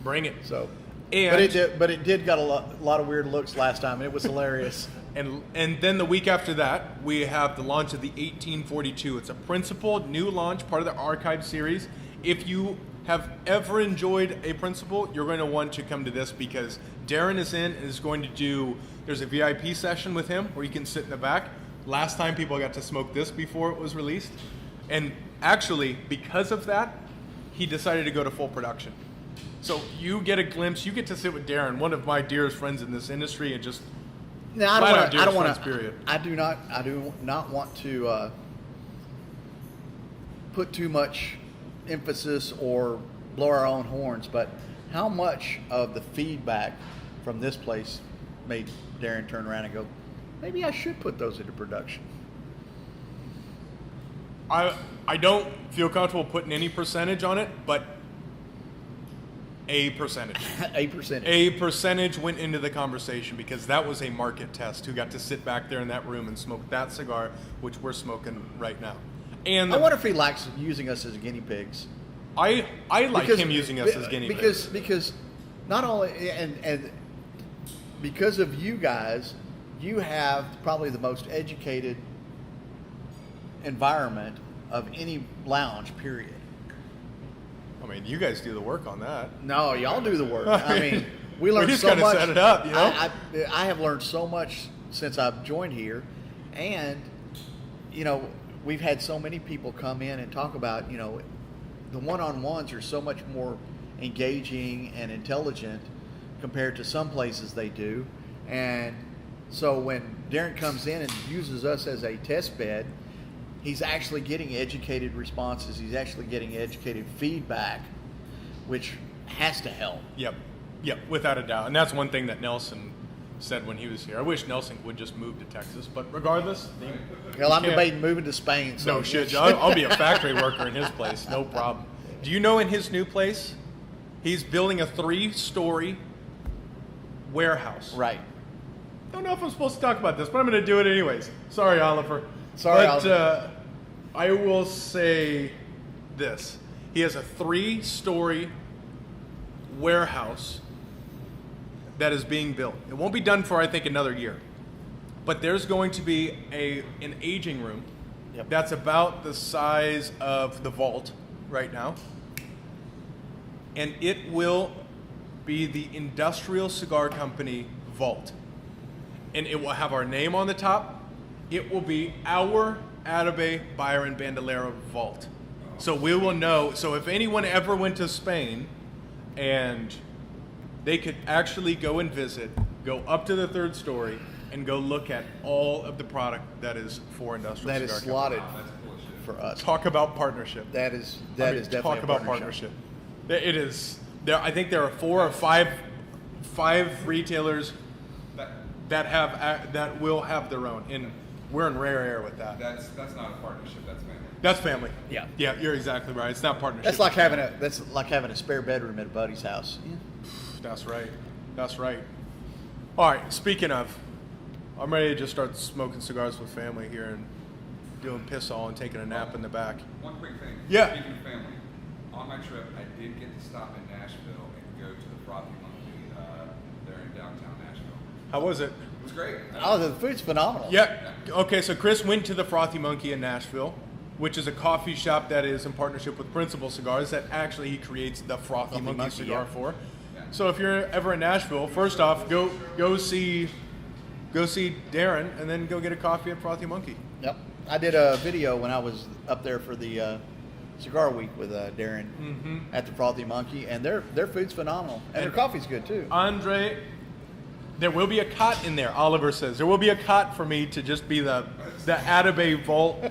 Bring it. So, And but it did got a lot of weird looks last time, and it was hilarious. And then the week after that, we have the launch of the 1842. It's a principal new launch, part of the archive series. If you have ever enjoyed a principal, you're going to want to come to this because Darren is in and is going to do. There's a VIP session with him where you can sit in the back. Last time people got to smoke this before it was released. And actually, because of that, he decided to go to full production. So you get a glimpse, you get to sit with Darren, one of my dearest friends in this industry, and just Now, I don't want to. Period. I do not want to put too much emphasis or blow our own horns. But how much of the feedback from this place made Darren turn around and go, maybe I should put those into production? I don't feel comfortable putting any percentage on it, but a percentage. A percentage went into the conversation because that was a market test who got to sit back there in that room and smoke that cigar, which we're smoking right now. And I wonder if he likes using us as guinea pigs. I like him using us as guinea pigs. Because not only, and because of you guys, you have probably the most educated environment of any lounge, period. I mean, you guys do the work on that. No, y'all do the work. I mean, we learned just so much. set it up, you know? I have learned so much since I've joined here, and we've had so many people come in and talk about the one-on-ones are so much more engaging and intelligent compared to some places they do, and so when Darren comes in and uses us as a test bed, he's actually getting educated responses. He's actually getting educated feedback, which has to help. Yep, without a doubt. And that's one thing that Nelson said when he was here. I wish Nelson would just move to Texas, but regardless. Well, I'm debating moving to Spain. So no shit, I'll be a factory worker in his place, no problem. Do you know in his new place, he's building a 3-story warehouse. Right. Don't know if I'm supposed to talk about this, but I'm going to do it anyways. Sorry, Oliver. Sorry, Oliver. I will say this. He has a 3-story warehouse that is being built. It won't be done for, I think, another year. But there's going to be an aging room that's about the size of the vault right now. And it will be the Industrial Cigar Company vault. And it will have our name on the top. It will be our Atabey Byron Bandolero vault. So we will know. So if anyone ever went to Spain and they could actually go and visit, go up to the 3rd story, and go look at all of the product that is for Industrial That Cigar is Company. slotted for us. Talk about partnership. That is definitely talk a about partnership. It is. There, I think there are 4 or 5 retailers that will have their own, and we're in rare air with that. That's not a partnership. That's family. That's family. Yeah. Yeah, you're exactly right. It's not partnership. That's like having a spare bedroom at a buddy's house. Yeah. That's right. That's right. All right. Speaking of, I'm ready to just start smoking cigars with family here and doing piss all and taking a nap in the back. One quick thing. Yeah. Speaking of family, on my trip, I did get to stop in Nashville and go to the Frothy Monkey there in downtown Nashville. How was it? It was great. Oh, the food's phenomenal. Yeah. Okay, so Chris went to the Frothy Monkey in Nashville, which is a coffee shop that is in partnership with Principal Cigars that actually he creates the Frothy Monkey cigar for. Yeah. So if you're ever in Nashville, first off, go see Darren and then go get a coffee at Frothy Monkey. Yep. I did a video when I was up there for the Cigar Week with Darren at the Frothy Monkey, and their food's phenomenal, and their coffee's good too. Andre, there will be a cot in there. Oliver says there will be a cot for me to just be the Atabey Vault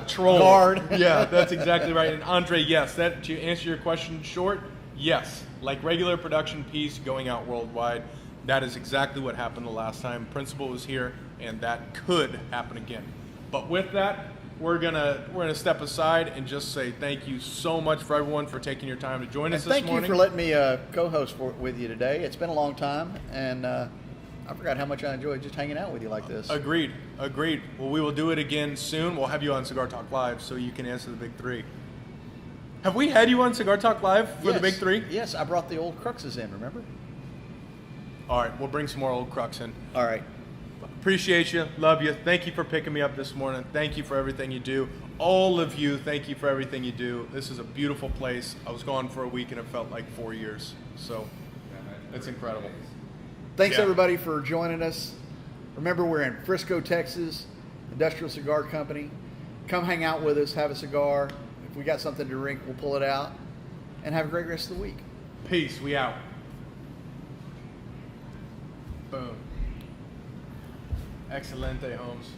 troll Guard. Yeah, that's exactly right. And Andre, yes, that to answer your question short, yes, like regular production piece going out worldwide. That is exactly what happened the last time Principal was here, and that could happen again. But with that, we're gonna step aside and just say thank you so much for everyone for taking your time to join us this morning. Thank you for letting me co-host with you today. It's been a long time, and I forgot how much I enjoyed just hanging out with you like this. Agreed. Well, we will do it again soon. We'll have you on Cigar Talk Live so you can answer the big 3. Have we had you on Cigar Talk Live for the big 3? Yes, I brought the old cruxes in, remember? All right, we'll bring some more old crux in. All right. Appreciate you. Love you. Thank you for picking me up this morning. Thank you for everything you do. All of you, thank you for everything you do. This is a beautiful place. I was gone for a week and it felt like 4 years. So it's incredible. Thanks Yeah. everybody for joining us. Remember, we're in Frisco, Texas, Industrial Cigar Company. Come hang out with us, have a cigar. If we got something to drink, we'll pull it out. And have a great rest of the week. Peace. We out. Boom. Excelente, Holmes.